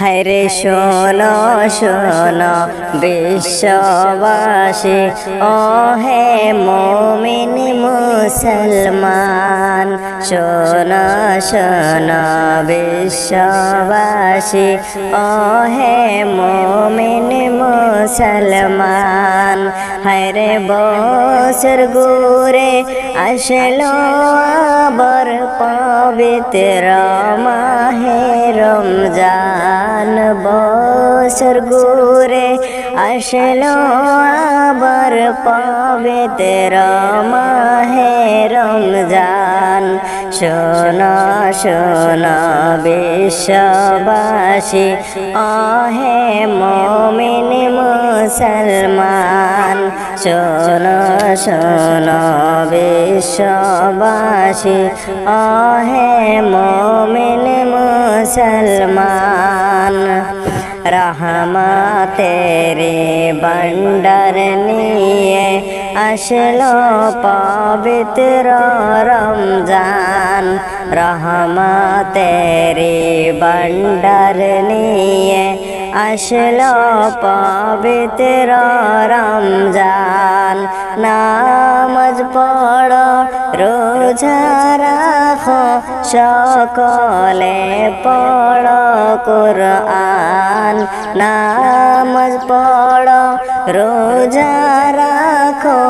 হরে শোনো শোনো বিশ্ববাসী, ও হে মুমিন মুসলমান। শোনো শোনো বিশ্ববাসী, ও হে মুমিন মুসলমান। হরে বছর ঘুরে আসলো আবার পবিত্র মাহে রমজান। বছর ঘুরে আসলো আবার পবিত্র মাহে রমজান। শোনো শোনো বিশ্ববাসী, ও হে মুমিন মুসলমান। শোনো শোনো বিশ্ববাসী, ও হে মুমিন মুসলমান। রহমতেরি বন্ডার নিয়ে আসলো পবিত্র রমজান। রহমতেরি বন্ডার নিয়ে আসলো পবিত্র রমজান। নামাজ পড়ো রোজা রাখো, সকলে পড়ো কুরআন। নামাজ পড়ো রোজা রাখো,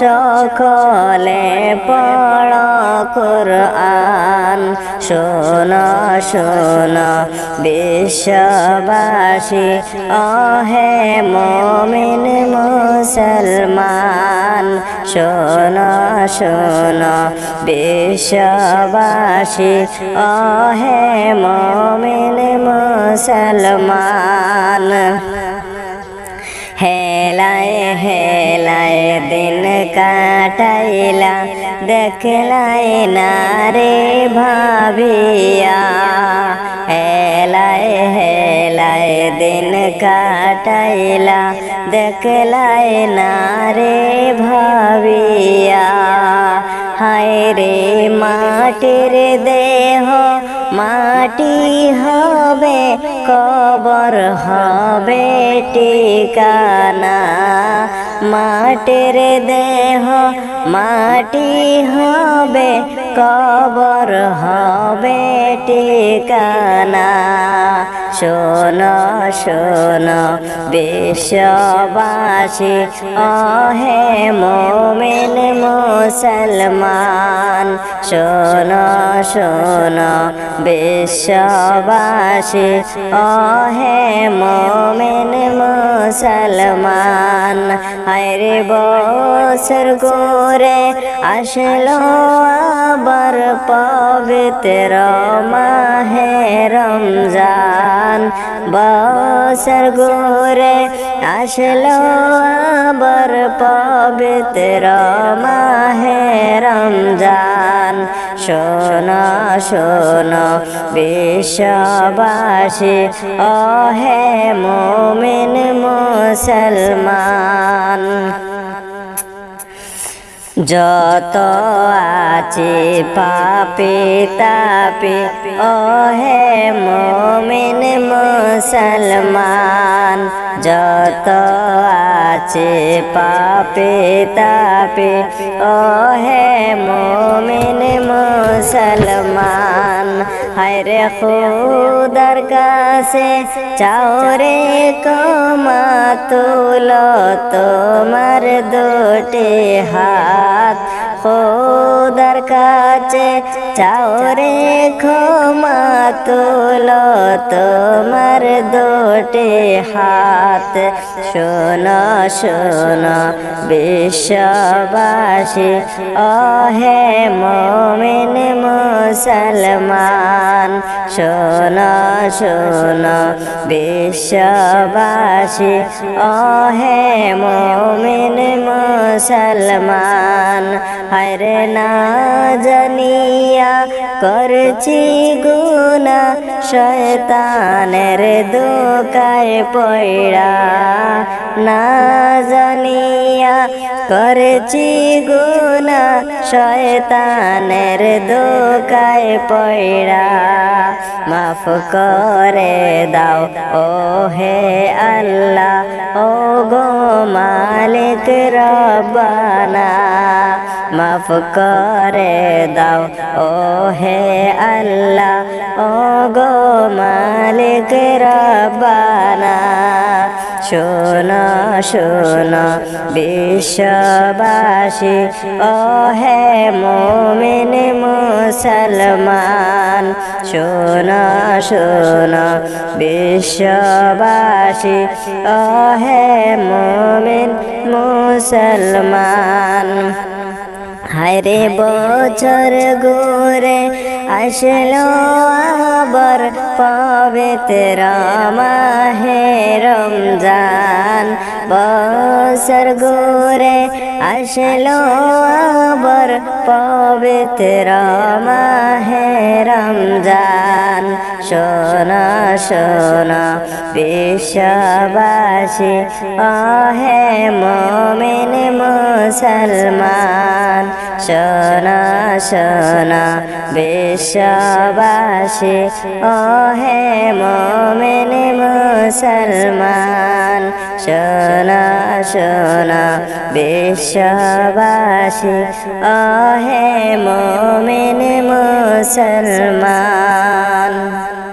সকলে পড়ো কুরআন। শোনো শোনো বিশ্ববাসী, ও হে মুমিন মুসলমান। শোনো শোনো বিশ্ববাসী, ও হে মুমিন মুসলমান। হেলায় হেলায় দিন কাটাইলা, দেখলাই না রে ভাবিয়া। হেলায় হেলায় দিন কাটাইলা, দেখলাই না রে ভাবিয়া। হায় রে মাটির দেহ মাটি হবে, কবর হবে ঠিকানা। মাটির দেহ মাটি হবে, কবর হবে ঠিকানা। শোনো শোনো বিশ্ববাসী, ও হে মুমিন মুসলমান। শোনো শোনো বিশ্ববাসী, ও হে মুমিন মুসলমান। হরে বছর ঘুরে আসলো আবার পবিত্র মাহে রমজান। বছর ঘুরে আসলো আবার পবিত্র মাহে রমজান। শোনো শোনো বিশ্ববাসী, ও হে মুমিন মুসলমান। যত আছে পাপি তাপি, ও হে মুমিন মুসলমান। যত আছে পাপি তাপি, ও হে মুমিন মুসলমান। হায়রে খুদার কাছে চাও রে ক্ষমা, তুলো তোমার দুটি হাত। খুদার কাছে চাও রে ক্ষমা, তুলো তোমার দুটি হাত। শোনো শোনো বিশ্ববাসী, ও হে মুমিন মুসলমান। শোনো শোনো বিশ্ববাসী, ও হে মুমিন মুসলমান। হায়রে না জানিয়া করছি গুনা শয়তানের দোকায় পড়া না জানিয়া করছি গুনা শয়তানের দোকায় পড়া মাফ করে দাও ও হে আল্লাহ ও গো মালিক রব্বানা মাফ করে দাও ও হে আল্লাহ ও গো মালিক রব্বানা শোনো শোনো বিশ্ববাসী ও হে মুমিন মুসলমান শোনো শোনো বিশ্ববাসী ও হে মুমিন মুসলমান হায়রে বছর ঘুরে আসলো আবার পবিত্র মাহে রমজান বছর ঘুরে আসলো আবার পবিত্র মাহে রমজান শোনো শোনো বিশ্ববাসী ও হে মুমিন মুসলমান শোনো শোনো বিশ্ববাসী ও হে মুমিন মুসলমান শোনো শোনো বিশ্ববাসী ও হে মুমিন মুসলমান।